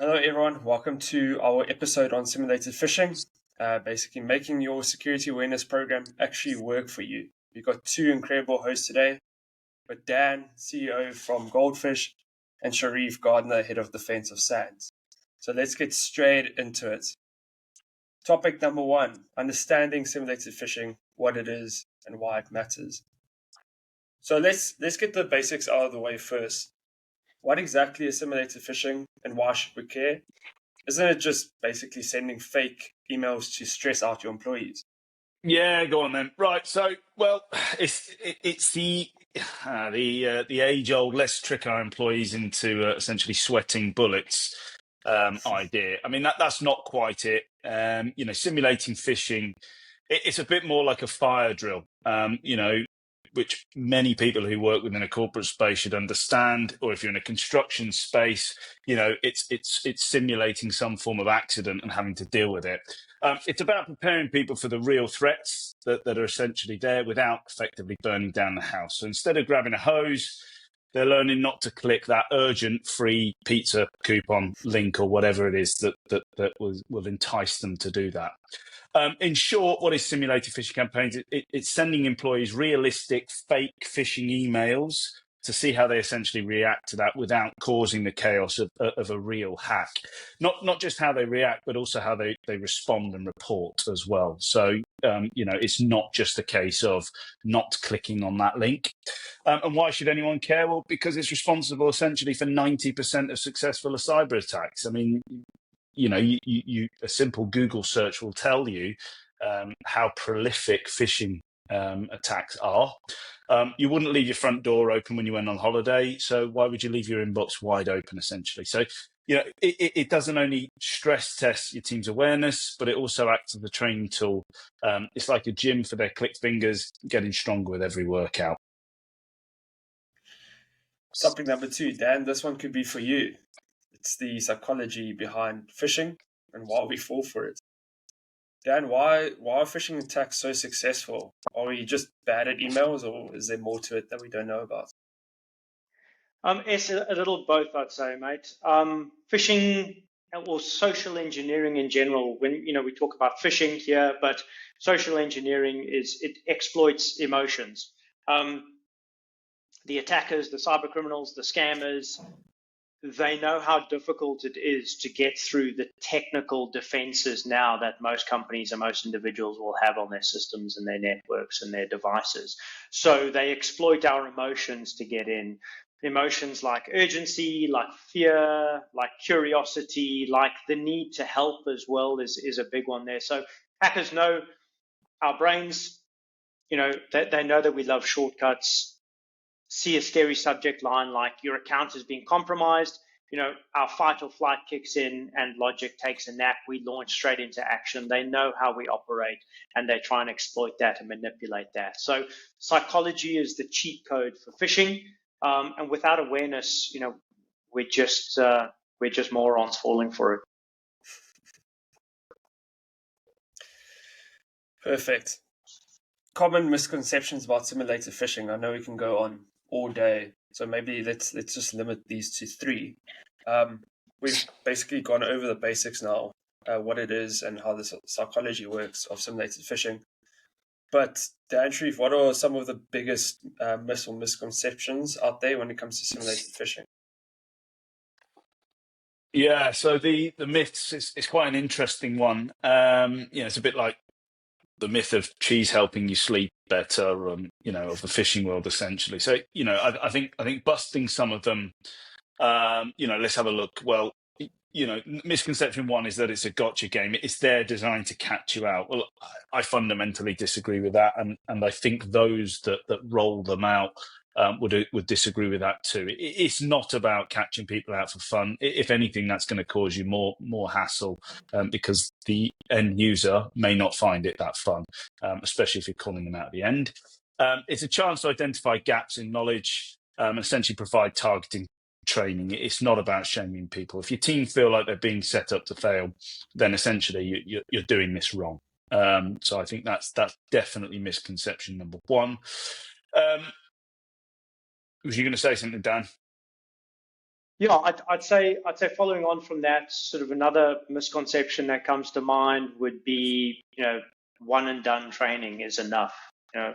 Hello, everyone. Welcome to our episode on simulated phishing. Basically, making your security awareness program actually work for you. We've got two incredible hosts today, with Dan, CEO from Goldfish, and Sharif Gardner, head of defense of SANS. So let's get straight into it. Topic number one: understanding simulated phishing, what it is, and why it matters. So let's get the basics out of the way first. What exactly is simulated phishing, and why should we care? Isn't it just basically sending fake emails to stress out your employees? Yeah, go on then. Right, so it's the age old let's trick our employees into essentially sweating bullets idea. I mean that's not quite it. Simulating phishing, it's a bit more like a fire drill. Which many people who work within a corporate space should understand, or if you're in a construction space, it's simulating some form of accident and having to deal with it. It's about preparing people for the real threats that are essentially there without effectively burning down the house. So instead of grabbing a hose, they're learning not to click that urgent free pizza coupon link or whatever it is that will entice them to do that. In short, what is simulated phishing campaigns? It's sending employees realistic fake phishing emails to see how they essentially react to that without causing the chaos of a real hack. Not just how they react, but also how they respond and report as well. So, it's not just a case of not clicking on that link. And why should anyone care? Well, because it's responsible essentially for 90% of successful cyber attacks. I mean, a simple Google search will tell you how prolific phishing attacks are. You wouldn't leave your front door open when you went on holiday, so why would you leave your inbox wide open, essentially? So, it doesn't only stress test your team's awareness, but it also acts as a training tool. It's like a gym for their click fingers, getting stronger with every workout. Topic number two, Dan, this one could be for you. It's the psychology behind phishing and why we fall for it. Dan, why are phishing attacks so successful? Are we just bad at emails, or is there more to it that we don't know about? It's a little both, I'd say, mate. Phishing or social engineering in general, when we talk about phishing here, but social engineering it exploits emotions. The attackers, the cybercriminals, the scammers, they know how difficult it is to get through the technical defenses now that most companies and most individuals will have on their systems and their networks and their devices. So they exploit our emotions to get in. Emotions like urgency, like fear, like curiosity, like the need to help as well is a big one there. So hackers know our brains, they know that we love shortcuts. See a scary subject line like your account is being compromised, our fight or flight kicks in and logic takes a nap. We launch straight into action. They know how we operate and they try and exploit that and manipulate that. So psychology is the cheat code for phishing. And without awareness, we're just morons falling for it. Perfect. Common misconceptions about simulated phishing. I know we can go on all day, so maybe let's just limit these to three. We've basically gone over the basics now, what it is and how the psychology works of simulated phishing. But Dan, Sharif, what are some of the biggest myths or misconceptions out there when it comes to simulated phishing? Yeah, so the myths is quite an interesting one. It's a bit like the myth of cheese helping you sleep better, of the phishing world, essentially. So, I think busting some of them. Let's have a look. Well, misconception one is that it's a gotcha game. It's there designed to catch you out. Well, I fundamentally disagree with that, and I think those that roll them out would disagree with that too. It's not about catching people out for fun. If anything, that's going to cause you more hassle because the end user may not find it that fun, especially if you're calling them out at the end. It's a chance to identify gaps in knowledge and essentially provide targeting training. It's not about shaming people. If your team feel like they're being set up to fail, then essentially you're doing this wrong. So I think that's definitely misconception number one. Was you going to say something, Dan? Yeah, I'd say following on from that, sort of another misconception that comes to mind would be, one and done training is enough.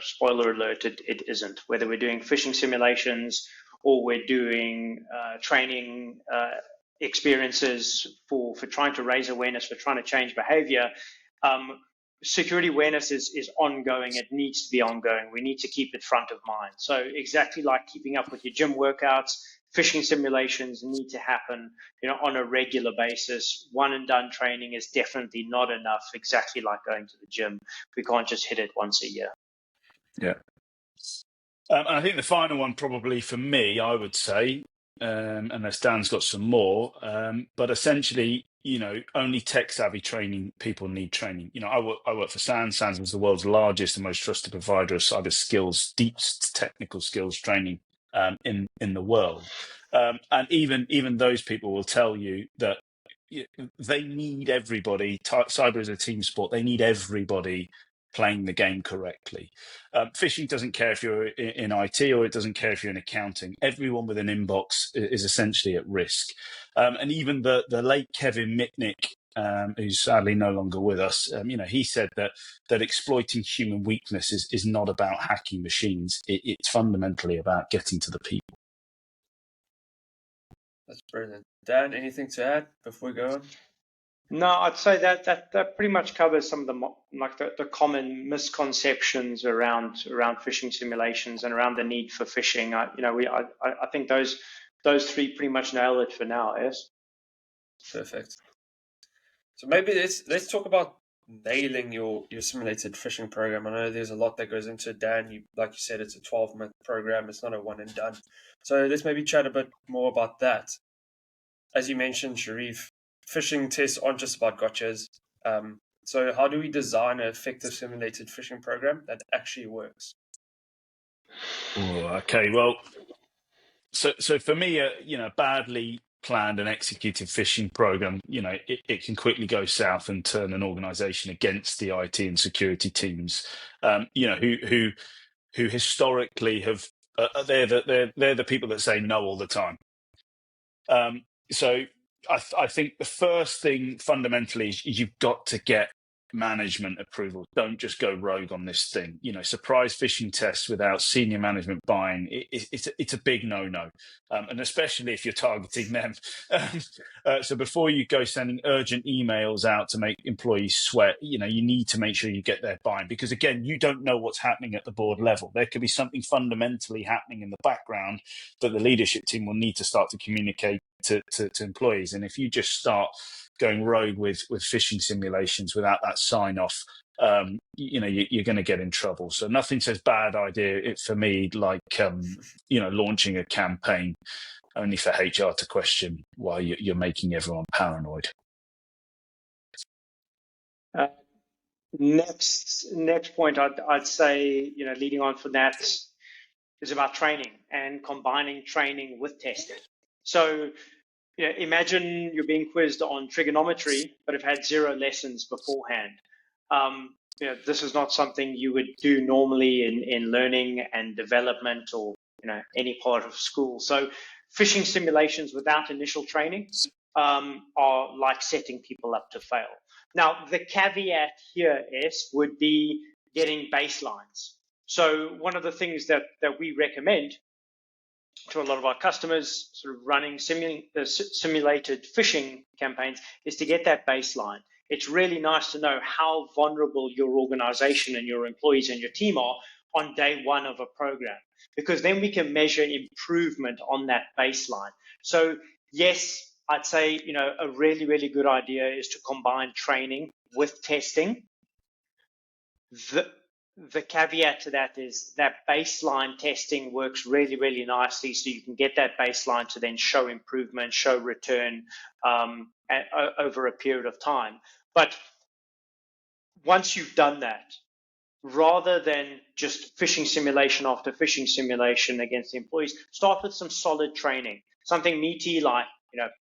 Spoiler alert, it isn't. Whether we're doing phishing simulations or we're doing training experiences for trying to raise awareness, for trying to change behavior, security awareness is ongoing. It needs to be ongoing. We need to keep it front of mind. So exactly like keeping up with your gym workouts, phishing simulations need to happen, on a regular basis. One and done training is definitely not enough. Exactly like going to the gym, we can't just hit it once a year. Yeah. And I think the final one, probably for me, I would say, unless Dan's got some more, but essentially, only tech-savvy training people need training. I work for SANS. SANS is the world's largest and most trusted provider of cyber skills, deep technical skills training in the world. And even those people will tell you that they need everybody. Cyber is a team sport. They need everybody playing the game correctly. Phishing doesn't care if you're in IT or it doesn't care if you're in accounting. Everyone with an inbox is essentially at risk. And even the late Kevin Mitnick, who's sadly no longer with us, he said that exploiting human weakness is not about hacking machines. It's fundamentally about getting to the people. That's brilliant. Dan, anything to add before we go on? No, I'd say that pretty much covers some of the common misconceptions around phishing simulations and around the need for phishing. I think those three pretty much nail it for now. Yes. Perfect. So maybe let's talk about nailing your simulated phishing program. I know there's a lot that goes into it, Dan. Like you said, it's a 12-month program. It's not a one and done. So let's maybe chat a bit more about that. As you mentioned, Sharif, phishing tests aren't just about gotchas. So how do we design an effective simulated phishing program that actually works? Okay, well, so for me, badly planned and executed phishing program, it can quickly go south and turn an organization against the IT and security teams, who historically have they're the people that say no all the time. So I think the first thing fundamentally is you've got to get management approval. Don't just go rogue on this thing. Surprise phishing tests without senior management buying, it's a big no-no, and especially if you're targeting them. So before you go sending urgent emails out to make employees sweat, you need to make sure you get their buy-in, because again, you don't know what's happening at the board level. There could be something fundamentally happening in the background that the leadership team will need to start to communicate to employees. And if you just start going rogue with phishing simulations without that sign off, you're going to get in trouble. So nothing says bad idea for me like launching a campaign only for HR to question why you're making everyone paranoid. Next point, I'd say, leading on from that, is about training and combining training with testing. So imagine you're being quizzed on trigonometry, but have had 0 lessons beforehand. This is not something you would do normally in learning and development or any part of school. So phishing simulations without initial training are like setting people up to fail. Now, the caveat here would be getting baselines. So one of the things that we recommend to a lot of our customers sort of running simulated phishing campaigns is to get that baseline. It's really nice to know how vulnerable your organization and your employees and your team are on day one of a program, because then we can measure improvement on that baseline. So yes, I'd say, a really, really good idea is to combine training with testing. The caveat to that is that baseline testing works really, really nicely, so you can get that baseline to then show improvement, show return over a period of time. But once you've done that, rather than just phishing simulation after phishing simulation against the employees, start with some solid training, something meaty like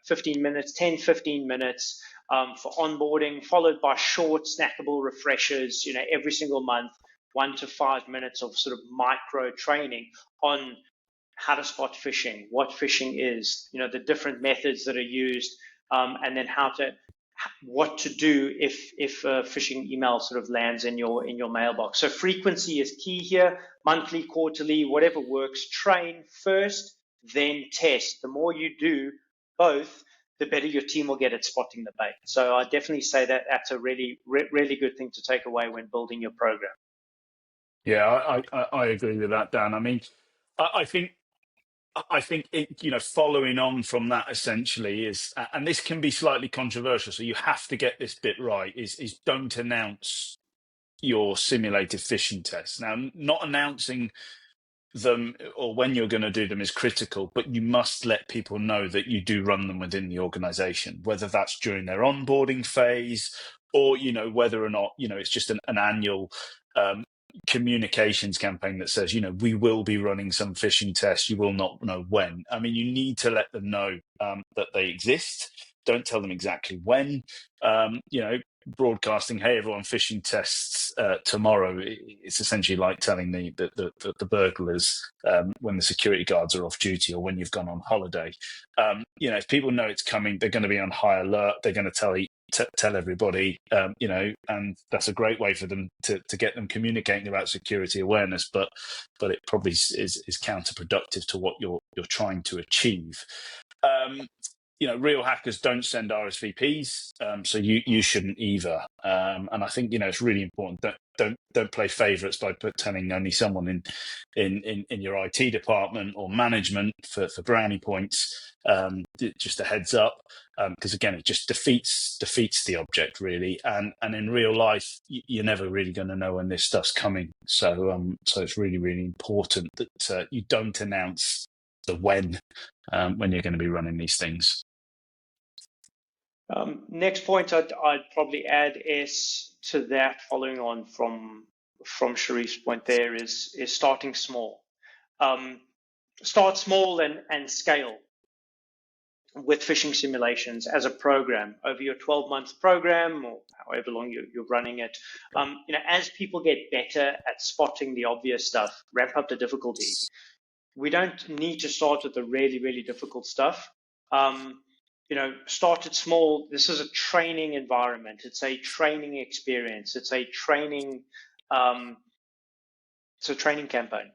15 minutes, 10, 15 minutes for onboarding, followed by short snackable refreshers, every single month, 1 to 5 minutes of sort of micro training on how to spot phishing, what phishing is, the different methods that are used, and then what to do if a phishing email sort of lands in your mailbox. So frequency is key here, monthly, quarterly, whatever works. Train first, then test. The more you do both, the better your team will get at spotting the bait. So I definitely say that that's a really, really good thing to take away when building your program. Yeah, I agree with that, Dan. I mean, I think it, following on from that essentially is, and this can be slightly controversial, so you have to get this bit right, is don't announce your simulated phishing tests. Now, not announcing them or when you're going to do them is critical, but you must let people know that you do run them within the organization, whether that's during their onboarding phase or, whether or not, it's just an annual communications campaign that says, we will be running some phishing tests. You will not know when. I mean, you need to let them know that they exist. Don't tell them exactly when. Broadcasting, hey everyone, phishing tests tomorrow. It's essentially like telling the burglars when the security guards are off duty or when you've gone on holiday. If people know it's coming, they're going to be on high alert. They're going to tell everybody, and that's a great way for them to get them communicating about security awareness. But it probably is counterproductive to what you're trying to achieve. Real hackers don't send RSVPs, so you shouldn't either. And I think it's really important that don't play favourites by telling only someone in your IT department or management for brownie points. Just a heads up, because again, it just defeats the object really. And in real life, you're never really going to know when this stuff's coming. So it's really, really important that you don't announce the when you're going to be running these things. Next point I'd probably add is to that, following on from Sharif's point there, is starting small. Start small and scale with phishing simulations as a program over your 12-month program or however long you're running it. As people get better at spotting the obvious stuff, ramp up the difficulty. We don't need to start with the really, really difficult stuff. Start it small. This is a training environment. It's a training experience. It's a training campaign.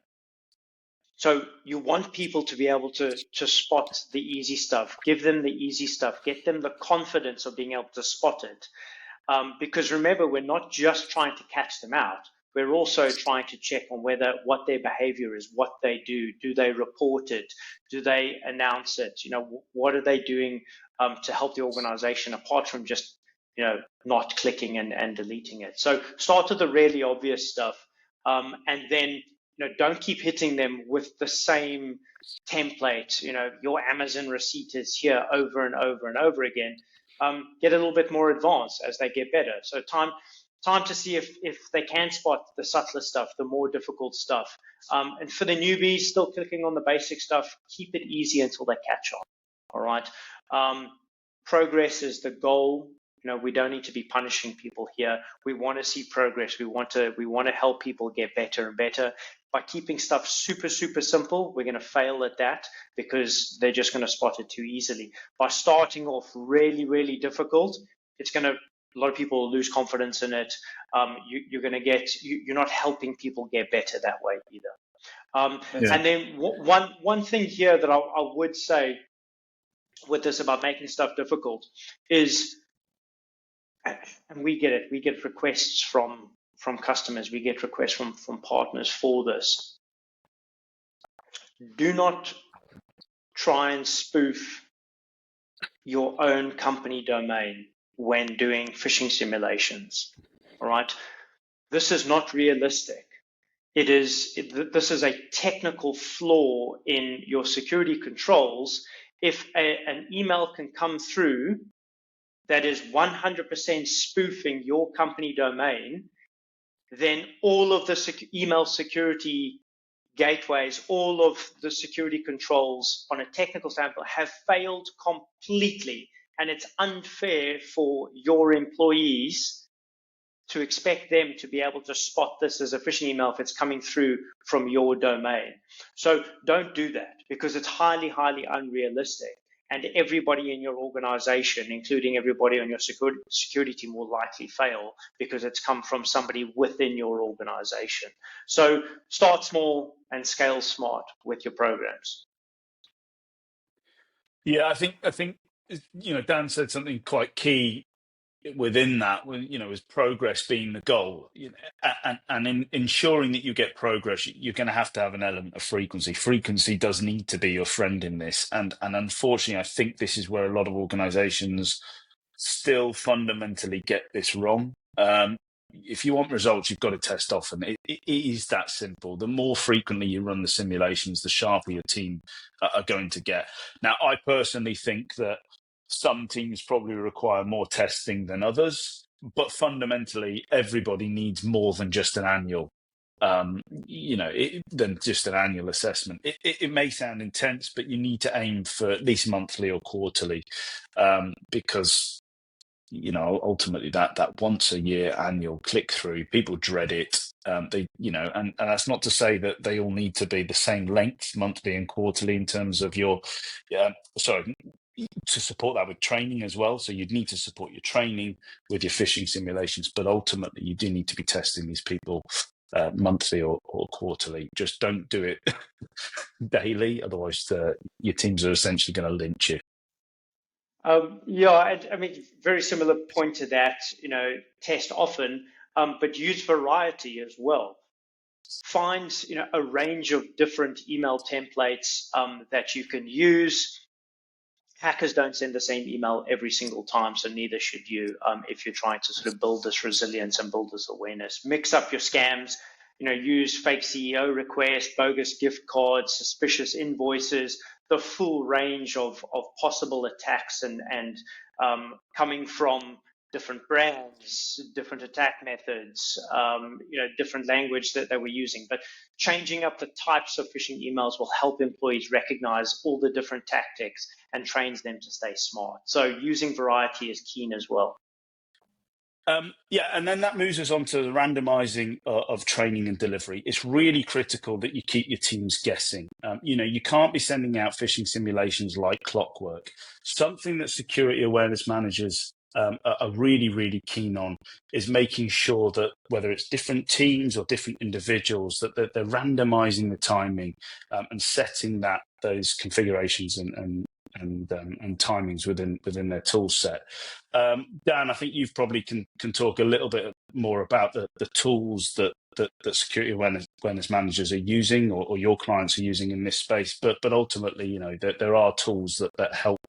So you want people to be able to spot the easy stuff, give them the easy stuff, get them the confidence of being able to spot it. Because remember, we're not just trying to catch them out. We're also trying to check on what their behavior is, what they do. Do they report it? Do they announce it? What are they doing to help the organization apart from just, not clicking and deleting it? So start with the really obvious stuff. And then, don't keep hitting them with the same template. Your Amazon receipt is here over and over and over again. Get a little bit more advanced as they get better. So time to see if they can spot the subtler stuff, the more difficult stuff. And for the newbies, still clicking on the basic stuff, keep it easy until they catch on. All right. Progress is the goal. We don't need to be punishing people here. We want to see progress. We want to help people get better and better. By keeping stuff super, super simple, we're going to fail at that because they're just going to spot it too easily. By starting off really, really difficult, a lot of people will lose confidence in it. You're not helping people get better that way either. And then one thing here that I would say with this about making stuff difficult is, and we get requests from customers, we get requests from partners for this. Do not try and spoof your own company domain when doing phishing simulations. All right, this is not realistic. This is a technical flaw in your security controls. If an email can come through that is 100% spoofing your company domain, then all of the email security gateways, all of the security controls on a technical standpoint have failed completely. And it's unfair for your employees to expect them to be able to spot this as a phishing email if it's coming through from your domain. So don't do that. because it's highly, highly unrealistic. And everybody in your organization, including everybody on your security team, will likely fail because it's come from somebody within your organization. So start small and scale smart with your programs. Yeah, I think Dan said something quite key within that, is progress being the goal, and in ensuring that you get progress, you're going to have an element of frequency. Frequency does need to be your friend in this, and unfortunately, I think this is where a lot of organizations still fundamentally get this wrong. If you want results, you've got to test often. It is that simple. The more frequently you run the simulations, the sharper your team are going to get. Now, I personally think that some teams probably require more testing than others, but fundamentally, everybody needs more than just an annual. Than just an annual assessment. It may sound intense, but you need to aim for at least monthly or quarterly, because ultimately that once a year annual click through, people dread it. And that's not to say that they all need to be the same length, monthly and quarterly, in terms of your, to support that with training as well. So you'd need to support your training with your phishing simulations, but ultimately you do need to be testing these people monthly or quarterly. Just don't do it daily, otherwise your teams are essentially going to lynch you. I mean, very similar point to that, test often, but use variety as well. Find, a range of different email templates that you can use. Hackers don't send the same email every single time, so neither should you if you're trying to sort of build this resilience and build this awareness. Mix up your scams, use fake CEO requests, bogus gift cards, suspicious invoices, the full range of possible attacks and coming from different brands, different attack methods, different language that we're using. But changing up the types of phishing emails will help employees recognize all the different tactics and trains them to stay smart. So using variety is keen as well. And then that moves us on to the randomizing of training and delivery. It's really critical that you keep your teams guessing. You can't be sending out phishing simulations like clockwork. Something that security awareness managers are really, really keen on is making sure that whether it's different teams or different individuals, that they're randomizing the timing and setting those configurations and timings within their tool set. Dan, I think you've probably can talk a little bit more about the tools that security awareness managers are using or your clients are using in this space. But ultimately, there are tools that help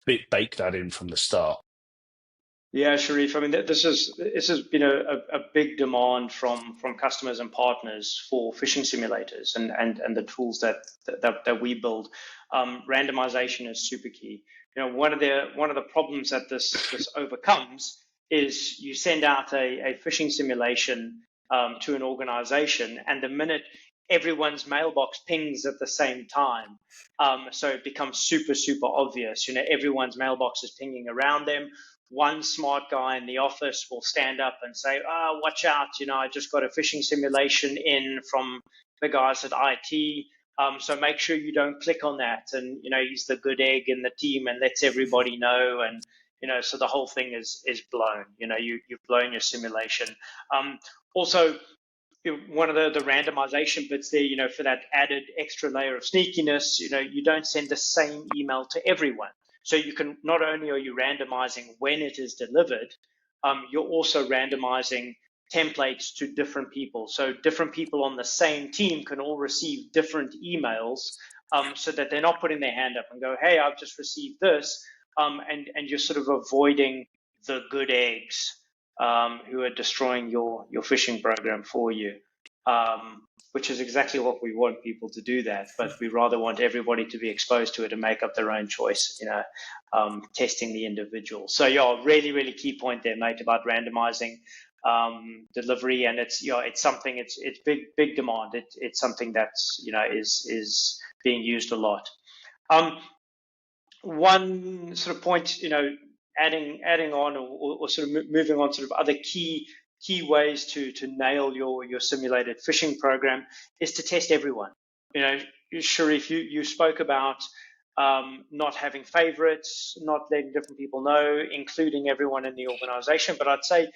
bake that in from the start. Yeah, Sharif. I mean, this has been a big demand from customers and partners for phishing simulators and the tools that we build. Randomization is super key. One of the problems that this overcomes is you send out a phishing simulation to an organization, and the minute everyone's mailbox pings at the same time, so it becomes super, super obvious. Everyone's mailbox is pinging around them. One smart guy in the office will stand up and say, watch out, I just got a phishing simulation in from the guys at IT. So make sure you don't click on that. And, he's the good egg in the team and lets everybody know. And, so the whole thing is blown. You've blown your simulation. Also, one of the randomization bits there, for that added extra layer of sneakiness, you don't send the same email to everyone. So you can, not only are you randomizing when it is delivered, you're also randomizing templates to different people. So different people on the same team can all receive different emails, so that they're not putting their hand up and go, hey, I've just received this. And you're sort of avoiding the good eggs who are destroying your phishing program for you. Which is exactly what we want people to do that, but we rather want everybody to be exposed to it and make up their own choice, testing the individual. So really, really key point there, mate, about randomizing delivery, and it's something, it's big demand. It's something that's is being used a lot. One sort of point, adding on or sort of moving on, sort of other key ways to nail your simulated phishing program is to test everyone. Sharif, you spoke about not having favorites, not letting different people know, including everyone in the organization. But I'd say,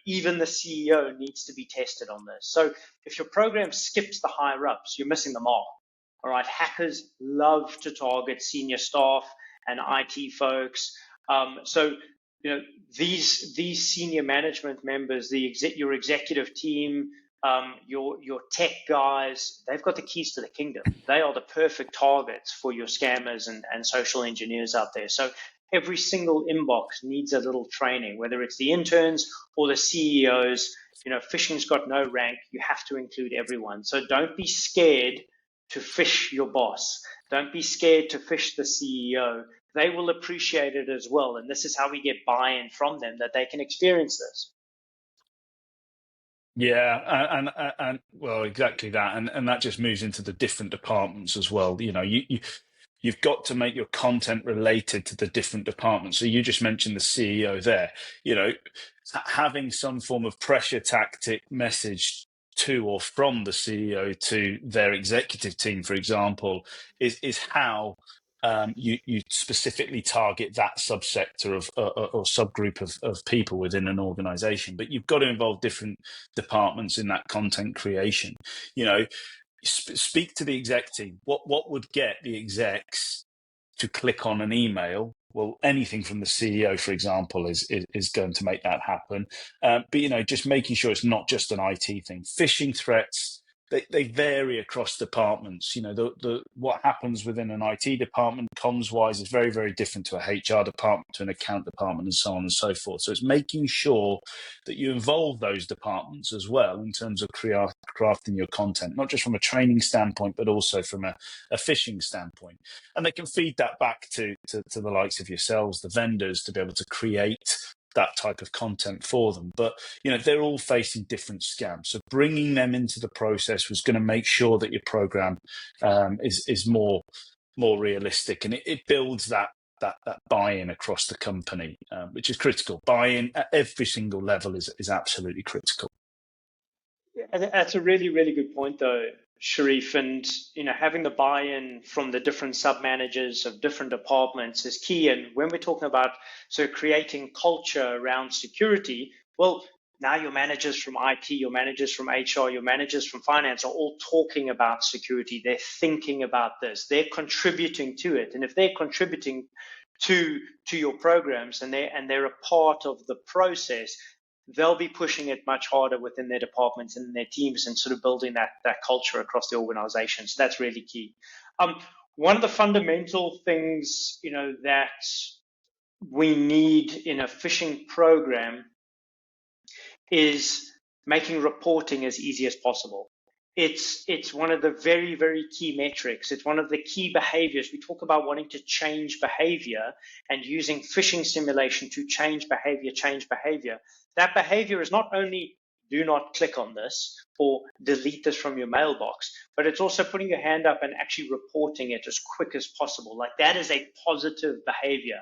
even the CEO needs to be tested on this. So if your program skips the higher ups, you're missing the mark. All right. Hackers love to target senior staff and IT folks. So these senior management members, your executive team, your tech guys, they've got the keys to the kingdom. They are the perfect targets for your scammers and social engineers out there. So every single inbox needs a little training, whether it's the interns or the CEOs. Phishing's got no rank. You have to include everyone. So don't be scared to phish your boss. Don't be scared to phish the CEO. They will appreciate it as well. And this is how we get buy-in from them, that they can experience this. Yeah, and well, exactly that, and that just moves into the different departments as well. You've got to make your content related to the different departments. So you just mentioned the CEO there. Having some form of pressure tactic message to or from the CEO to their executive team, for example, is how you specifically target that subsector of or subgroup of people within an organization. But you've got to involve different departments in that content creation. Speak to the exec team. What would get the execs to click on an email? Well, anything from the CEO, for example, is going to make that happen. But just making sure it's not just an IT thing. Phishing threats, they vary across departments. What happens within an IT department, comms wise, is very, very different to a HR department, to an account department, and so on and so forth. So it's making sure that you involve those departments as well in terms of crafting your content, not just from a training standpoint, but also from a phishing standpoint. And they can feed that back to the likes of yourselves, the vendors, to be able to create that type of content for them. But they're all facing different scams, so bringing them into the process was going to make sure that your program is more realistic, and it builds that buy-in across the company, which is critical. Buy-in at every single level is absolutely critical. That's a really, really good point, though, Sharif. And having the buy-in from the different sub-managers of different departments is key. And when we're talking about creating culture around security, well, now your managers from IT, your managers from HR, your managers from finance are all talking about security. They're thinking about this. They're contributing to it. And if they're contributing to your programs and they're a part of the process, they'll be pushing it much harder within their departments and their teams and sort of building that culture across the organization. So that's really key. One of the fundamental things, that we need in a phishing program is making reporting as easy as possible. It's one of the very, very key metrics. It's one of the key behaviors. We talk about wanting to change behavior and using phishing simulation to change behavior. That behavior is not only do not click on this or delete this from your mailbox, but it's also putting your hand up and actually reporting it as quick as possible. Like, that is a positive behavior.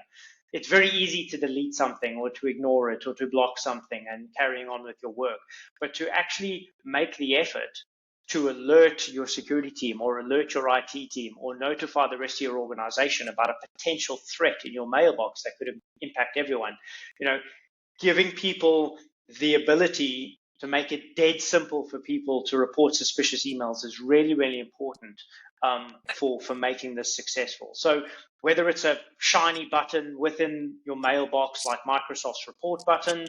It's very easy to delete something or to ignore it or to block something and carrying on with your work. But to actually make the effort to alert your security team or alert your IT team or notify the rest of your organization about a potential threat in your mailbox that could impact everyone, giving people the ability to make it dead simple for people to report suspicious emails is really, really important for making this successful. So whether it's a shiny button within your mailbox like Microsoft's report button,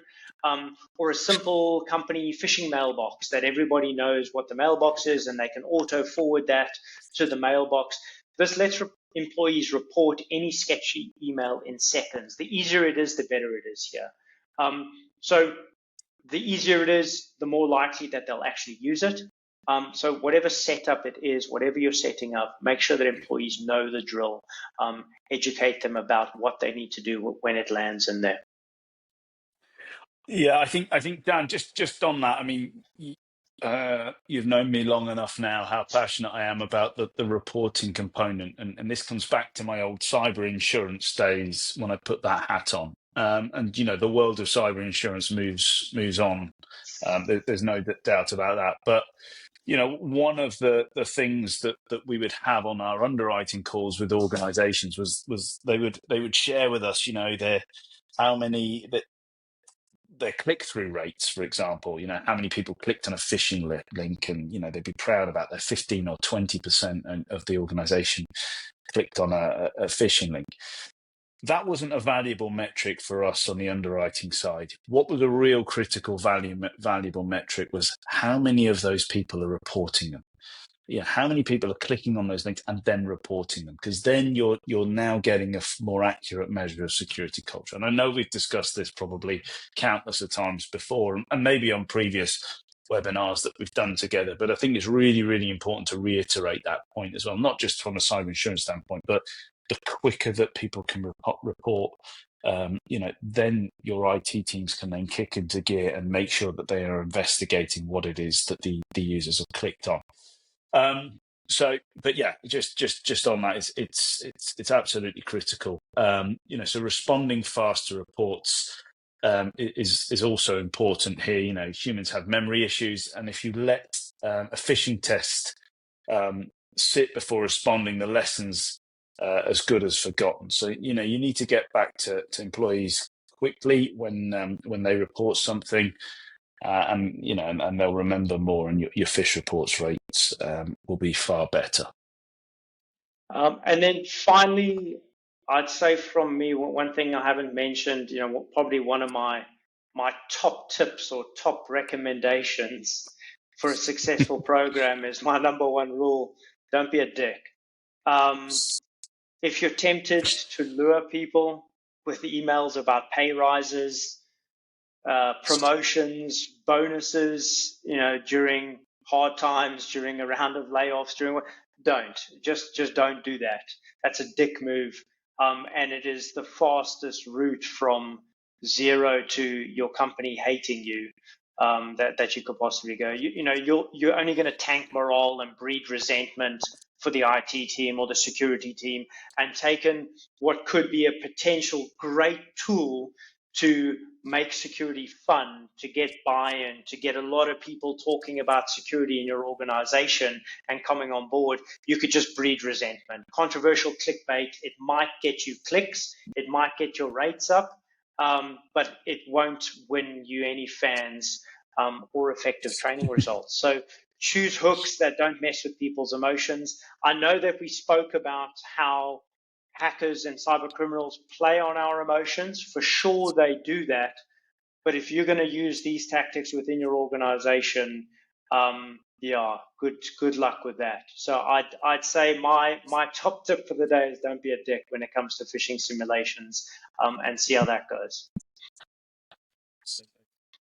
or a simple company phishing mailbox that everybody knows what the mailbox is and they can auto forward that to the mailbox, this lets employees report any sketchy email in seconds. The easier it is, the better it is here. So the easier it is, the more likely that they'll actually use it. So whatever setup it is, whatever you're setting up, make sure that employees know the drill. Educate them about what they need to do when it lands in there. Yeah, I think Dan, just on that, I mean, you've known me long enough now how passionate I am about the reporting component, and this comes back to my old cyber insurance days when I put that hat on. And the world of cyber insurance moves on. There's no doubt about that. But one of the things that we would have on our underwriting calls with organizations was they would share with us, their click-through rates, for example, how many people clicked on a phishing link, and, they'd be proud about their 15 or 20% of the organization clicked on a phishing link. That wasn't a valuable metric for us on the underwriting side. What was a real critical valuable metric was how many of those people are reporting them. How many people are clicking on those links and then reporting them? Because then you're now getting a more accurate measure of security culture. And I know we've discussed this probably countless of times before, and maybe on previous webinars that we've done together. But I think it's really, really important to reiterate that point as well, not just from a cyber insurance standpoint, but the quicker that people can report, then your IT teams can then kick into gear and make sure that they are investigating what it is that the users have clicked on. Just on that, it's absolutely critical. So responding fast to reports is also important here. Humans have memory issues, and if you let a phishing test sit before responding, the lesson's as good as forgotten. So you need to get back to employees quickly when they report something. And they'll remember more, and your phish reports rates will be far better. And then finally, I'd say from me, one thing I haven't mentioned, probably one of my top tips or top recommendations for a successful program is my number one rule: don't be a dick. If you're tempted to lure people with emails about pay rises, promotions, bonuses, during hard times, during a round of layoffs, just don't do that. That's a dick move, and it is the fastest route from zero to your company hating you that you could possibly go. You're only going to tank morale and breed resentment for the IT team or the security team, and taken what could be a potential great tool to make security fun, to get buy-in, to get a lot of people talking about security in your organization and coming on board. You could just breed resentment. Controversial clickbait, it might get you clicks, it might get your rates up, but it won't win you any fans or effective training results. So choose hooks that don't mess with people's emotions. I know that we spoke about how hackers and cyber criminals play on our emotions. For sure, they do that. But if you're going to use these tactics within your organization, good luck with that. So I'd say my top tip for the day is don't be a dick when it comes to phishing simulations, and see how that goes.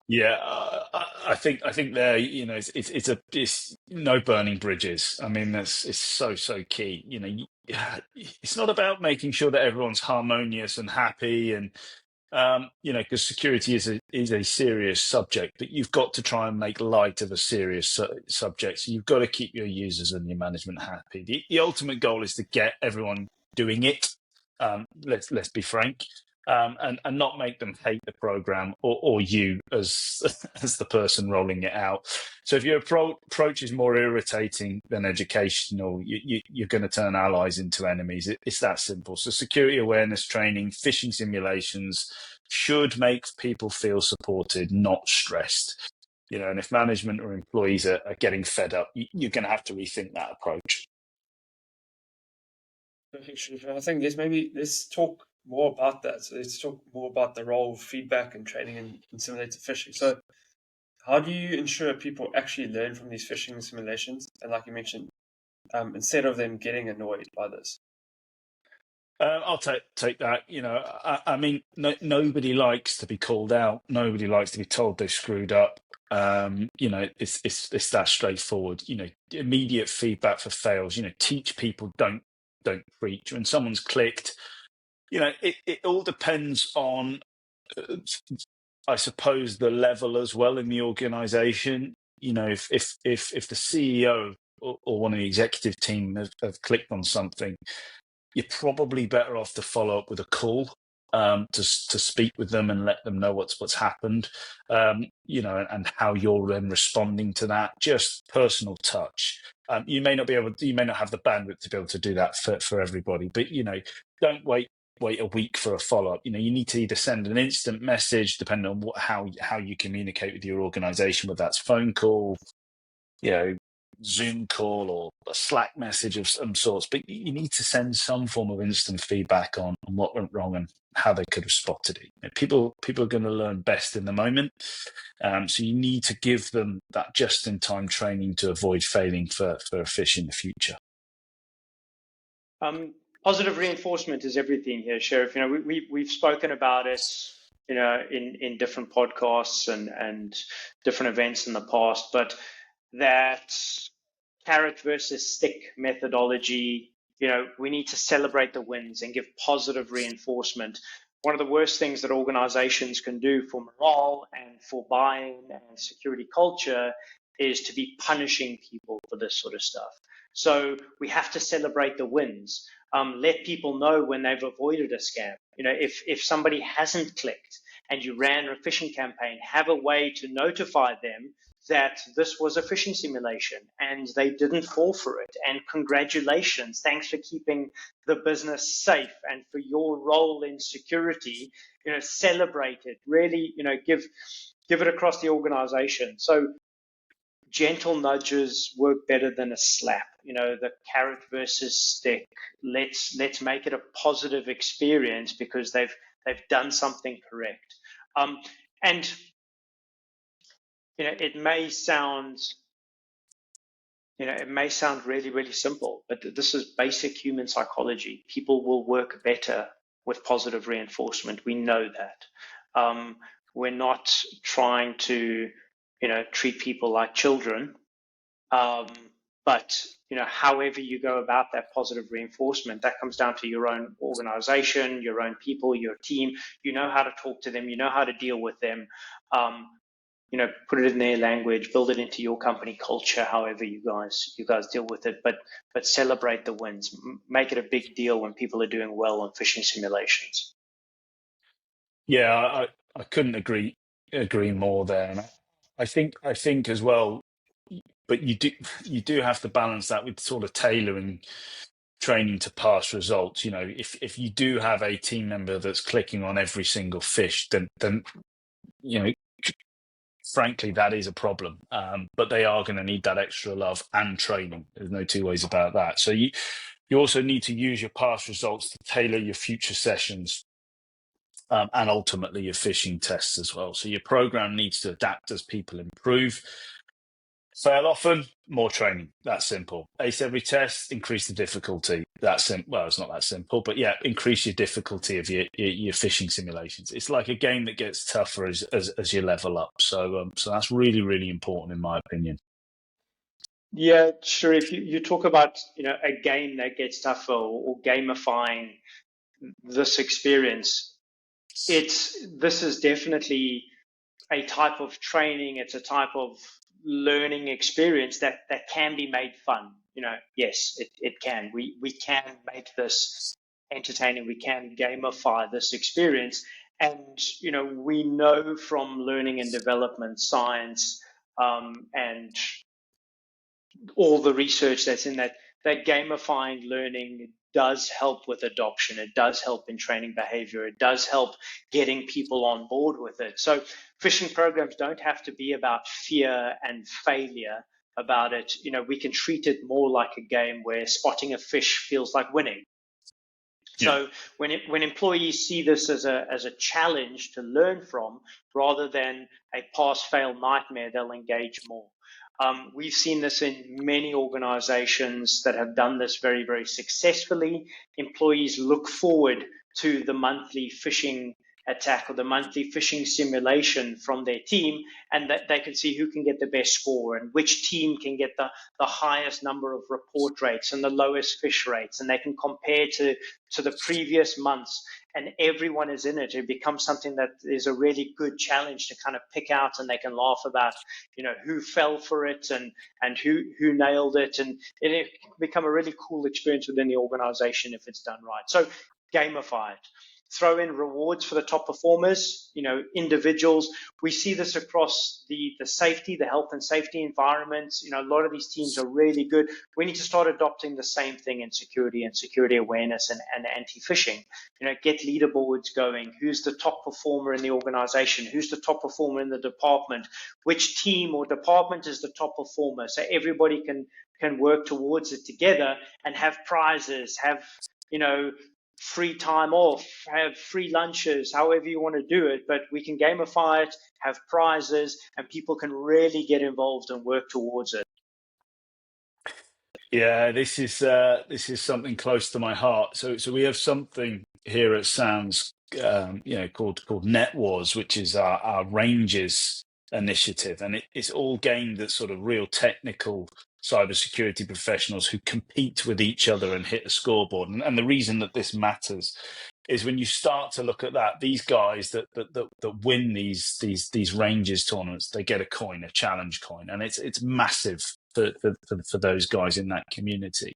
Yeah, I think there, it's no burning bridges. I mean, it's so key. It's not about making sure that everyone's harmonious and happy, and because security is a serious subject, but you've got to try and make light of a serious subject. So you've got to keep your users and your management happy. The ultimate goal is to get everyone doing it. Let's be frank. And not make them hate the program or you as the person rolling it out. So if your approach is more irritating than educational, you're going to turn allies into enemies. It's that simple. So security awareness training, phishing simulations should make people feel supported, not stressed. And if management or employees are getting fed up, you're going to have to rethink that approach. Perfect. I think let's talk more about that. So let's talk more about the role of feedback and training in simulated phishing. So how do you ensure people actually learn from these phishing simulations? And like you mentioned, instead of them getting annoyed by this? I'll take that. I mean, nobody likes to be called out. Nobody likes to be told they've screwed up. It's that straightforward. Immediate feedback for fails. Teach people, don't preach. When someone's clicked, it all depends on, I suppose, the level as well in the organization. If the CEO or one of the executive team have clicked on something, you're probably better off to follow up with a call to speak with them and let them know what's happened, and how you're then responding to that. Just personal touch. You may not have the bandwidth to be able to do that for everybody, but don't wait a week for a follow-up. You need to either send an instant message, depending on how you communicate with your organization, whether that's phone call, Zoom call, or a Slack message of some sorts, but you need to send some form of instant feedback on what went wrong and how they could have spotted it. People are going to learn best in the moment, so you need to give them that just-in-time training to avoid failing for a phish in the future. Positive reinforcement is everything here, Sheriff. We've spoken about it, in different podcasts and different events in the past, but that carrot versus stick methodology, we need to celebrate the wins and give positive reinforcement. One of the worst things that organizations can do for morale and for buy-in and security culture is to be punishing people for this sort of stuff. So we have to celebrate the wins. Let people know when they've avoided a scam. If somebody hasn't clicked and you ran a phishing campaign, have a way to notify them that this was a phishing simulation and they didn't fall for it. And congratulations, thanks for keeping the business safe and for your role in security. Celebrate it. Really, give it across the organization. So gentle nudges work better than a slap. The carrot versus stick. Let's make it a positive experience because they've done something correct. And it may sound really, really simple, but this is basic human psychology. People will work better with positive reinforcement. We know that. We're not trying to treat people like children. But however you go about that positive reinforcement, that comes down to your own organization, your own people, your team. You know how to talk to them. You know how to deal with them. Put it in their language, build it into your company culture, however you guys deal with it. But celebrate the wins. Make it a big deal when people are doing well on phishing simulations. Yeah, I couldn't agree more there. And I think as well, but you do have to balance that with sort of tailoring training to past results. If you do have a team member that's clicking on every single phish, then frankly, that is a problem. But they are going to need that extra love and training. There's no two ways about that. So you also need to use your past results to tailor your future sessions. And ultimately your phishing tests as well. So your program needs to adapt as people improve. Fail often, more training. That's simple. Ace every test, increase the difficulty. That's simple. Well, it's not that simple, but yeah, increase your difficulty of your phishing simulations. It's like a game that gets tougher as you level up. So that's really, really important in my opinion. Yeah, sure. If you talk about a game that gets tougher or gamifying this experience, this is definitely a type of training. It's a type of learning experience that can be made fun. Yes, it can. We can make this entertaining. We can gamify this experience. And we know from learning and development science and all the research that's in that gamifying learning does help with adoption. It does help in training behavior. It does help getting people on board with it. So phishing programs don't have to be about fear and failure about it. We can treat it more like a game where spotting a phish feels like winning. Yeah. So when employees see this as a challenge to learn from rather than a pass-fail nightmare, they'll engage more. We've seen this in many organizations that have done this very, very successfully. Employees look forward to the monthly phishing attack or the monthly phishing simulation from their team, and that they can see who can get the best score and which team can get the highest number of report rates and the lowest phish rates, and they can compare to the previous months, and everyone is in it. It becomes something that is a really good challenge to kind of pick out, and they can laugh about who fell for it and who nailed it, and it can become a really cool experience within the organization if it's done right. So gamify it. throw in rewards for the top performers, individuals. We see this across the safety, the health and safety environments. A lot of these teams are really good. We need to start adopting the same thing in security and security awareness and anti-phishing. Get leaderboards going. Who's the top performer in the organization? Who's the top performer in the department? Which team or department is the top performer? So everybody can work towards it together and have prizes, have, free time off, have free lunches, however you want to do it, but we can gamify it, have prizes, and people can really get involved and work towards it. Yeah, this is something close to my heart. So we have something here at SANS, called Net Wars, which is our ranges initiative, and it's all aimed at sort of real technical cybersecurity professionals who compete with each other and hit a scoreboard. And the reason that this matters is when you start to look at that, these guys that win these ranges tournaments, they get a coin, a challenge coin, and it's massive for those guys in that community.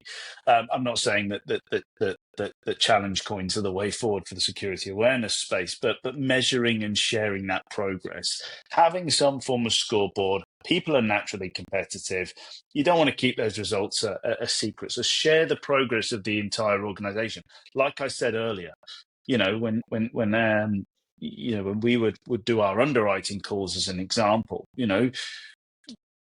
I'm not saying that challenge coins are the way forward for the security awareness space, but measuring and sharing that progress, having some form of scoreboard. People are naturally competitive. You don't want to keep those results a secret. So share the progress of the entire organization. Like I said earlier, when we would do our underwriting calls as an example,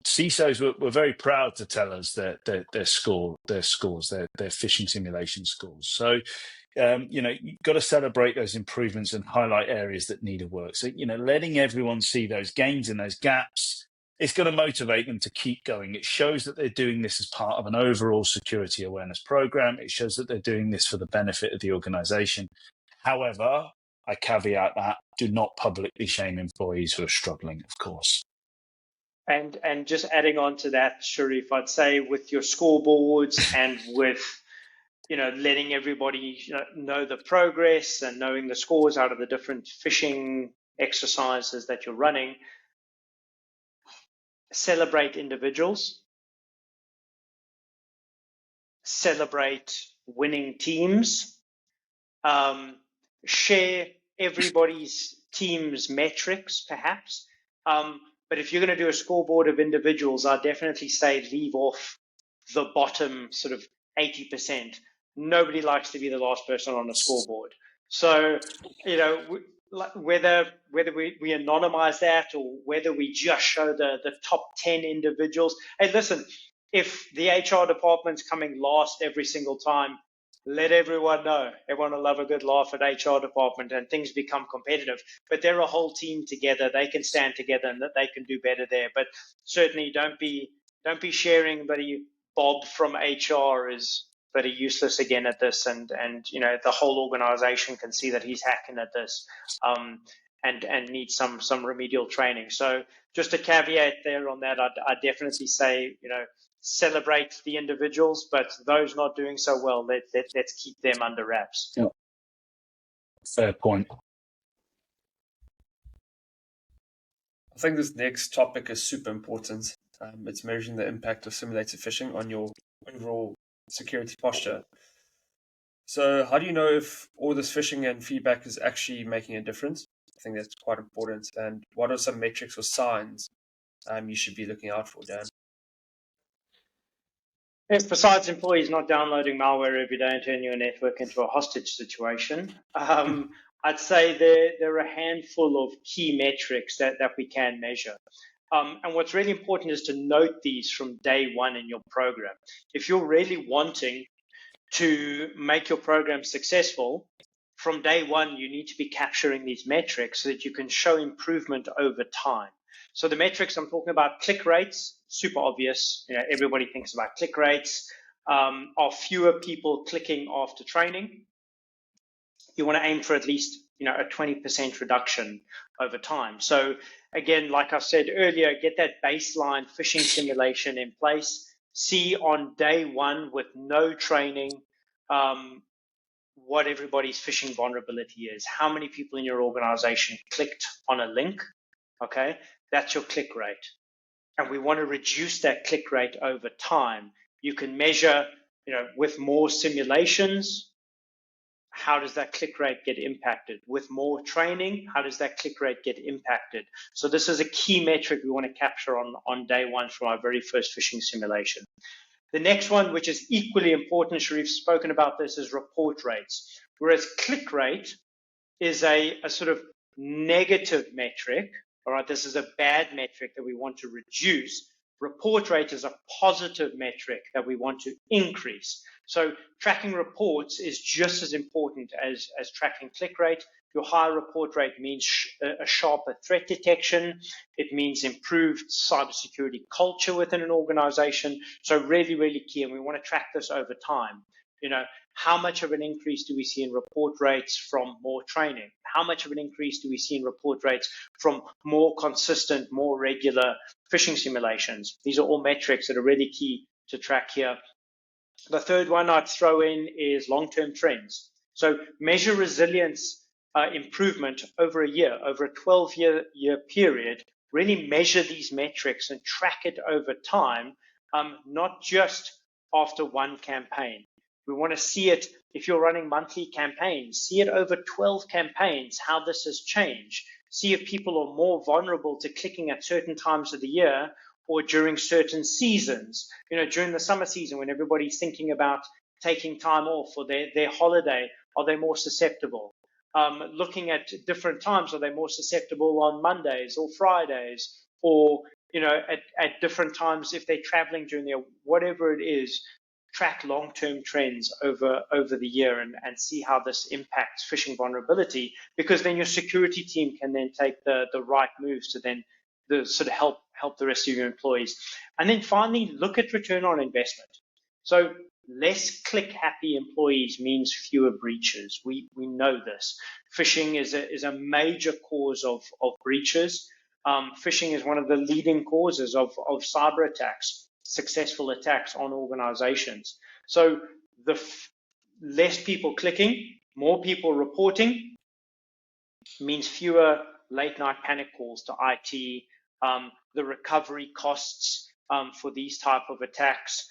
CISOs were very proud to tell us their scores, their phishing simulation scores. So, you've got to celebrate those improvements and highlight areas that need work. So, letting everyone see those gains and those gaps, it's going to motivate them to keep going. It shows that they're doing this as part of an overall security awareness program. It shows that they're doing this for the benefit of the organization. However, I caveat that, do not publicly shame employees who are struggling, of course. And just adding on to that, Sharif, I'd say with your scoreboards and with, letting everybody know the progress and knowing the scores out of the different phishing exercises that you're running, celebrate individuals, celebrate winning teams, share everybody's team's metrics, perhaps. But if you're going to do a scoreboard of individuals, I'd definitely say leave off the bottom sort of 80%. Nobody likes to be the last person on a scoreboard. So, whether we anonymize that or whether we just show the top 10 individuals. Hey, listen, if the HR department's coming last every single time, let everyone know. Everyone will love a good laugh at HR department and things become competitive. But they're a whole team together. They can stand together and that they can do better there. But certainly don't be sharing, buddy. Bob from HR is pretty useless again at this, and the whole organization can see that he's hacking at this, and needs some remedial training. So just a caveat there on that. I'd definitely say celebrate the individuals, but those not doing so well, let's keep them under wraps. Yeah. Fair point. I think this next topic is super important. It's measuring the impact of simulated phishing on your overall security posture. So how do you know if all this phishing and feedback is actually making a difference? I think that's quite important. And what are some metrics or signs you should be looking out for, Dan? If besides employees not downloading malware every day and turning your network into a hostage situation, I'd say there are a handful of key metrics that we can measure. And what's really important is to note these from day one in your program. If you're really wanting to make your program successful, from day one, you need to be capturing these metrics so that you can show improvement over time. So the metrics I'm talking about, click rates, super obvious. Everybody thinks about click rates. Are fewer people clicking after training? You want to aim for at least a 20% reduction over time. So again, like I said earlier, get that baseline phishing simulation in place. See on day one with no training what everybody's phishing vulnerability is. How many people in your organization clicked on a link? Okay, that's your click rate. And we want to reduce that click rate over time. You can measure, with more simulations, how does that click rate get impacted? With more training, how does that click rate get impacted? So this is a key metric we want to capture on day one from our very first phishing simulation. The next one, which is equally important, Sharif's spoken about this, is report rates. Whereas click rate is a sort of negative metric, all right, this is a bad metric that we want to reduce. Report rate is a positive metric that we want to increase. So tracking reports is just as important as tracking click rate. Your higher report rate means a sharper threat detection. It means improved cybersecurity culture within an organization. So really, really key, and we want to track this over time. How much of an increase do we see in report rates from more training? How much of an increase do we see in report rates from more consistent, more regular phishing simulations? These are all metrics that are really key to track here. The third one I'd throw in is long-term trends. So measure resilience improvement over a year, over a 12-year period. Really measure these metrics and track it over time, not just after one campaign. We want to see it, if you're running monthly campaigns, see it over 12 campaigns, how this has changed. See if people are more vulnerable to clicking at certain times of the year or during certain seasons. During the summer season when everybody's thinking about taking time off for their holiday, are they more susceptible? Looking at different times, are they more susceptible on Mondays or Fridays, or at different times if they're traveling during the year, whatever it is. Track long-term trends over the year and see how this impacts phishing vulnerability, because then your security team can then take the right moves to then sort of help the rest of your employees. And then finally, look at return on investment. So less click-happy employees means fewer breaches. We know this. Phishing is a major cause of breaches. Phishing is one of the leading causes of cyber attacks, successful attacks on organizations. So the less people clicking, more people reporting means fewer late night panic calls to IT, the recovery costs for these type of attacks.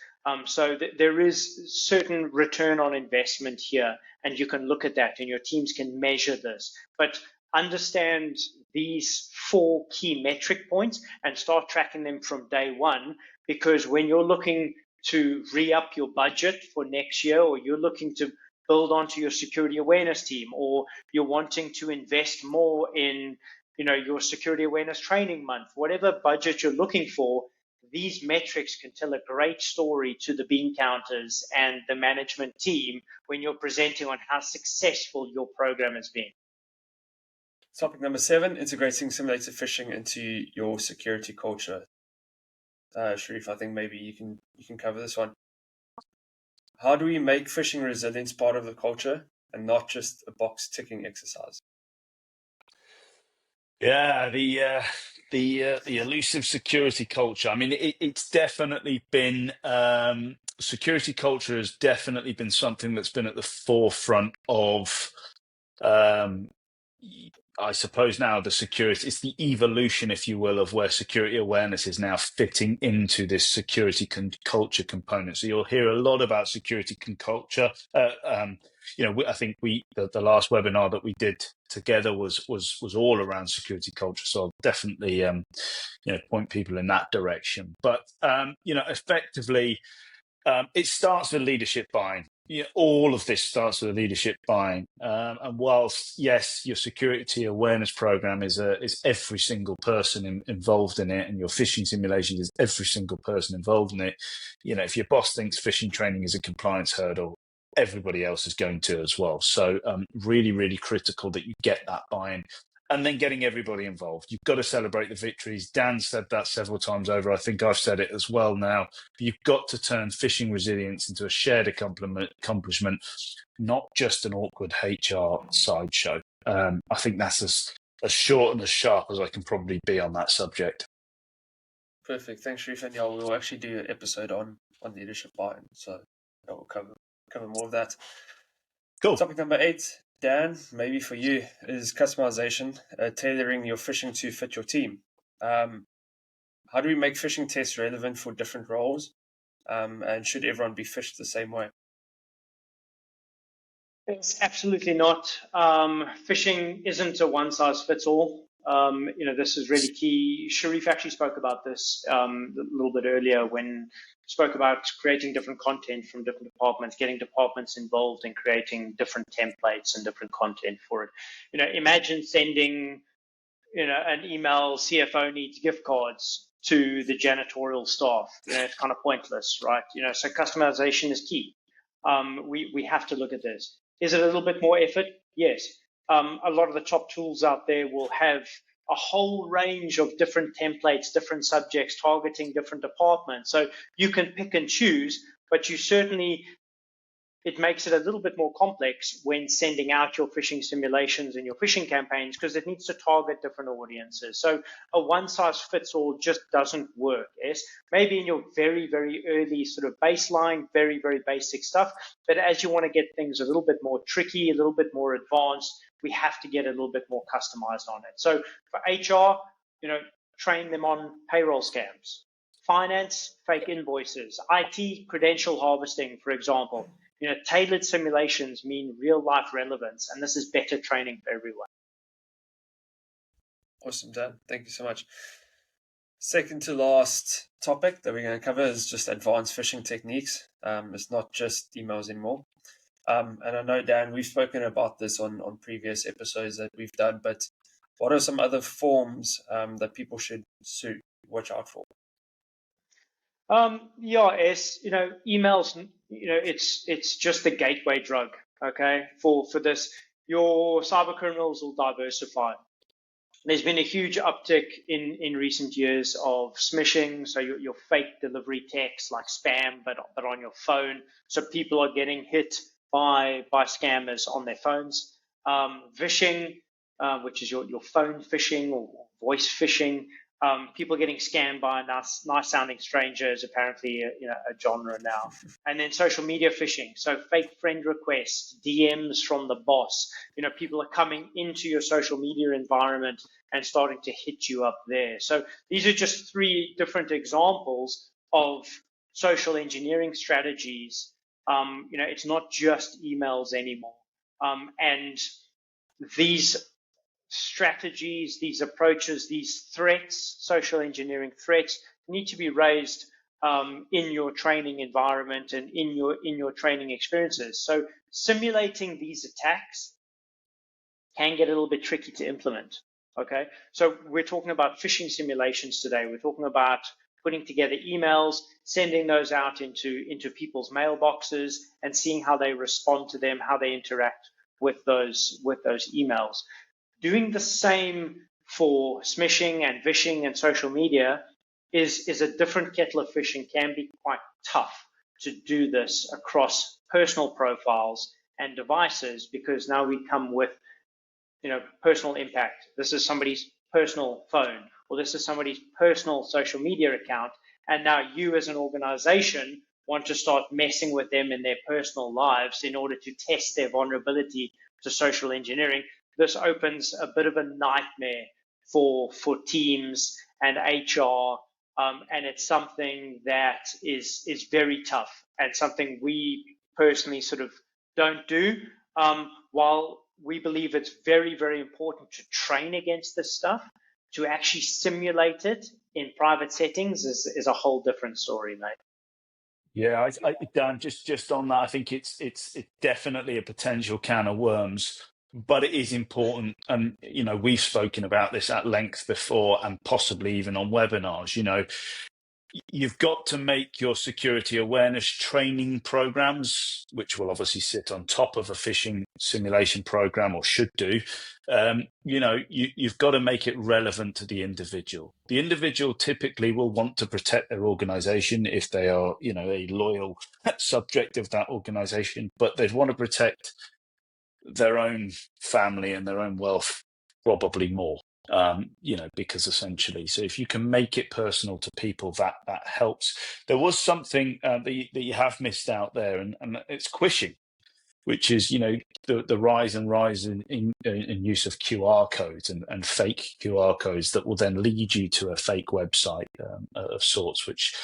So there is certain return on investment here, and you can look at that and your teams can measure this. But understand these 4 key metric points and start tracking them from day one, because when you're looking to re-up your budget for next year, or you're looking to build onto your security awareness team, or you're wanting to invest more in your security awareness training month, whatever budget you're looking for, these metrics can tell a great story to the bean counters and the management team when you're presenting on how successful your program has been. Topic number 7, integrating simulated phishing into your security culture. Sharif, I think maybe you can cover this one. How do we make phishing resilience part of the culture and not just a box ticking exercise? Yeah, the elusive security culture. I mean, it's definitely been security culture has definitely been something that's been at the forefront of I suppose now the security, it's the evolution, if you will, of where security awareness is now fitting into this security culture component. So you'll hear a lot about security culture. I think the last webinar that we did together was all around security culture. So I'll definitely point people in that direction. But effectively, it starts with leadership buying. All of this starts with leadership buying. And whilst, yes, your security awareness program is every single person involved in it, and your phishing simulation is every single person involved in it, if your boss thinks phishing training is a compliance hurdle, everybody else is going to as well. So really, really critical that you get that buy-in. And then getting everybody involved. You've got to celebrate the victories. Dan said that several times over. I think I've said it as well now. You've got to turn phishing resilience into a shared accomplishment, not just an awkward HR sideshow. I think that's as short and as sharp as I can probably be on that subject. Perfect. Thanks, Sharif. And we'll actually do an episode on leadership buy-in. So we'll cover more of that. Cool. Topic number 8. Dan, maybe for you, is customization, tailoring your phishing to fit your team. How do we make phishing tests relevant for different roles? And should everyone be phished the same way? It's absolutely not. Phishing isn't a one size fits all. This is really key. Sharif actually spoke about this a little bit earlier when spoke about creating different content from different departments, getting departments involved in creating different templates and different content for it. Imagine sending, an email, CFO needs gift cards to the janitorial staff. It's kind of pointless, right? So customization is key. We have to look at this. Is it a little bit more effort? Yes. A lot of the top tools out there will have a whole range of different templates, different subjects, targeting different departments. So you can pick and choose, but it makes it a little bit more complex when sending out your phishing simulations and your phishing campaigns because it needs to target different audiences. So a one size fits all just doesn't work. Yes, maybe in your very, very early sort of baseline, very, very basic stuff. But as you want to get things a little bit more tricky, a little bit more advanced, we have to get a little bit more customized on it. So for HR, train them on payroll scams. Finance, fake invoices. IT, credential harvesting, for example. Tailored simulations mean real life relevance, and this is better training for everyone. Awesome, Dan. Thank you so much. Second to last topic that we're going to cover is just advanced phishing techniques. It's not just emails anymore. And I know, Dan, we've spoken about this on previous episodes that we've done, but what are some other forms that people should watch out for? Emails, it's just the gateway drug, okay, for this. Your cyber criminals will diversify. There's been a huge uptick in recent years of smishing, so your fake delivery text like spam, but on your phone. So people are getting hit by scammers on their phones. Phishing, which is your phone phishing or voice phishing. People getting scammed by nice sounding strangers, apparently a genre now. And then social media phishing, so fake friend requests, DMs from the boss. People are coming into your social media environment and starting to hit you up there. So these are just 3 different examples of social engineering strategies. It's not just emails anymore. And these strategies, these approaches, these threats, social engineering threats, need to be raised in your training environment and in your training experiences. So simulating these attacks can get a little bit tricky to implement. Okay, so we're talking about phishing simulations today. We're talking about putting together emails, sending those out into people's mailboxes, and seeing how they respond to them, how they interact with those emails. Doing the same for smishing and vishing and social media is a different kettle of fish and can be quite tough to do this across personal profiles and devices, because now we come with personal impact. This is somebody's personal phone, or this is somebody's personal social media account, and now you as an organization want to start messing with them in their personal lives in order to test their vulnerability to social engineering. This opens a bit of a nightmare for teams and HR, and it's something that is very tough and something we personally sort of don't do. While we believe it's very, very important to train against this stuff, to actually simulate it in private settings is a whole different story, mate. Yeah, Dan, just on that, I think it's definitely a potential can of worms, but it is important. And, we've spoken about this at length before and possibly even on webinars. You've got to make your security awareness training programs, which will obviously sit on top of a phishing simulation program, or should do. You've got to make it relevant to the individual. The individual typically will want to protect their organization if they are, a loyal subject of that organization, but they'd want to protect their own family and their own wealth probably more. Because essentially, so if you can make it personal to people, that helps. There was something that you have missed out there, and it's quishing, which is the rise in use of QR codes and fake QR codes that will then lead you to a fake website of sorts, which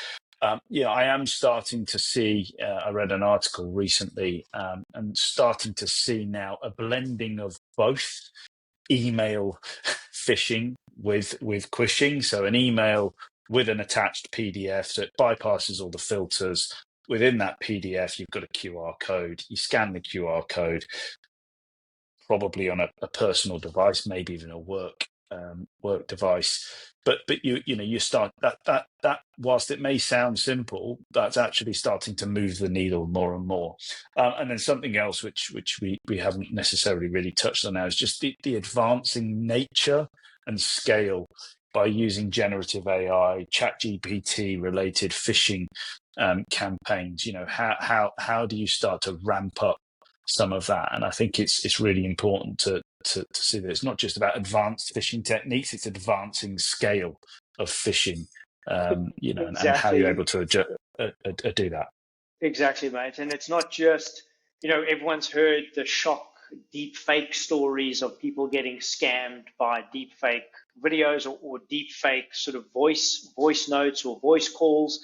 I am starting to see, I read an article recently, and starting to see now a blending of both email phishing with quishing. So an email with an attached PDF, so it bypasses all the filters. Within that PDF, you've got a QR code. You scan the QR code, probably on a personal device, maybe even a work device. But you start that whilst it may sound simple, that's actually starting to move the needle more and more. And then something else which we haven't necessarily really touched on now is just the advancing nature and scale by using generative AI, ChatGPT related phishing campaigns. How do you start to ramp up some of that? And I think it's really important to see that it's not just about advanced phishing techniques, it's advancing scale of phishing, and how you're able Exactly. to do that. Exactly, mate. And it's not just, everyone's heard the shock deep fake stories of people getting scammed by deep fake videos or deep fake sort of voice notes or voice calls.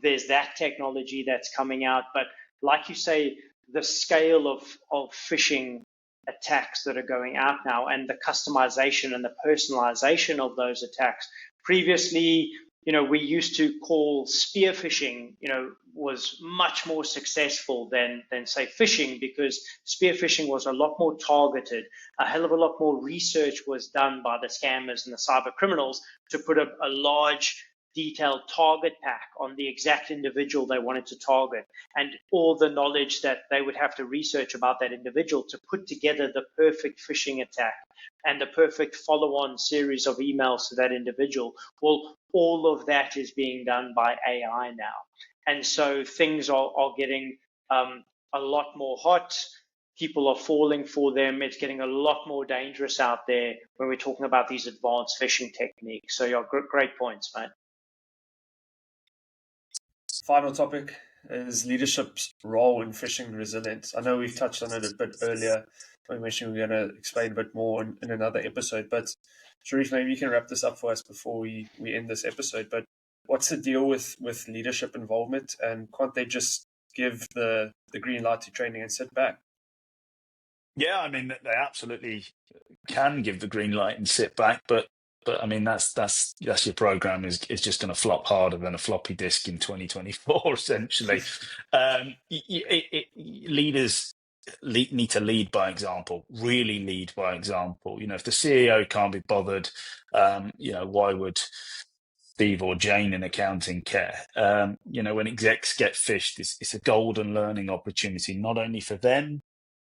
There's that technology that's coming out. But like you say, the scale of phishing attacks that are going out now and the customization and the personalization of those attacks. Previously, we used to call spear phishing, was much more successful than say phishing, because spear phishing was a lot more targeted. A hell of a lot more research was done by the scammers and the cyber criminals to put a large detailed target pack on the exact individual they wanted to target, and all the knowledge that they would have to research about that individual to put together the perfect phishing attack and the perfect follow-on series of emails to that individual. Well, all of that is being done by AI now. And so things are getting a lot more hot. People are falling for them. It's getting a lot more dangerous out there when we're talking about these advanced phishing techniques. So yeah, great points, mate. Final topic is leadership's role in phishing resilience. I know we've touched on it a bit earlier. We mentioned we're going to explain a bit more in another episode. But Sharif, maybe you can wrap this up for us before we end this episode. But what's the deal with leadership involvement? And can't they just give the green light to training and sit back? Yeah, I mean, they absolutely can give the green light and sit back, but I mean, that's your program is just going to flop harder than a floppy disk in 2024, essentially. Leaders need to lead by example, really lead by example. If the CEO can't be bothered, why would Steve or Jane in accounting care? When execs get phished, it's a golden learning opportunity, not only for them,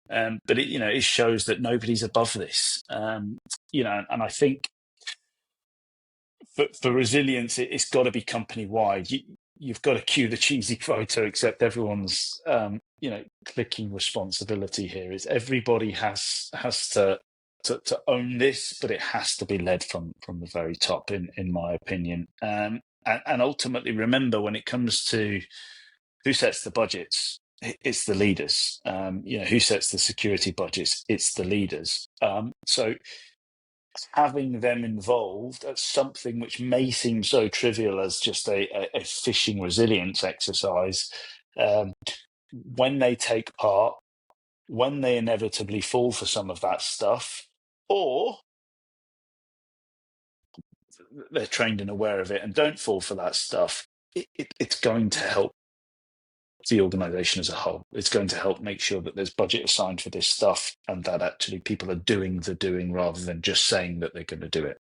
but it shows that nobody's above this. And I think for resilience, it's got to be company wide. You've got to cue the cheesy photo, except everyone's clicking responsibility here. Is everybody has to own this, but it has to be led from the very top, in my opinion. And ultimately, remember, when it comes to who sets the budgets, it's the leaders. Who sets the security budgets? It's the leaders. So having them involved at something which may seem so trivial as just a phishing resilience exercise, when they take part, when they inevitably fall for some of that stuff, or they're trained and aware of it and don't fall for that stuff, it's going to help the organization as a whole. It's going to help make sure that there's budget assigned for this stuff and that actually people are doing the doing rather than just saying that they're going to do it.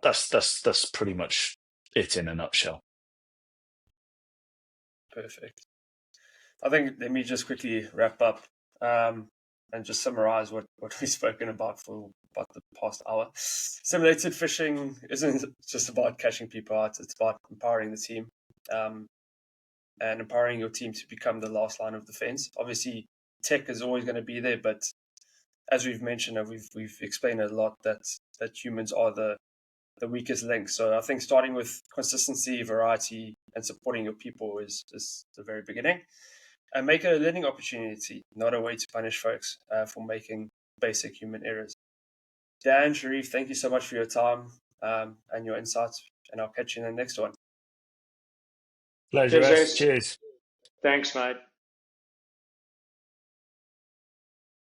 That's pretty much it in a nutshell. Perfect. I think let me just quickly wrap up and just summarize what we've spoken about for about the past hour. Simulated phishing isn't just about catching people out, it's about empowering the team and empowering your team to become the last line of defense. Obviously, tech is always going to be there, but as we've mentioned, we've explained a lot that humans are the weakest link. So I think starting with consistency, variety, and supporting your people is the very beginning. And make it a learning opportunity, not a way to punish folks for making basic human errors. Dan, Sharif, thank you so much for your time and your insights, and I'll catch you in the next one. Pleasure, Cheers, S. Jess. Cheers. Thanks, mate.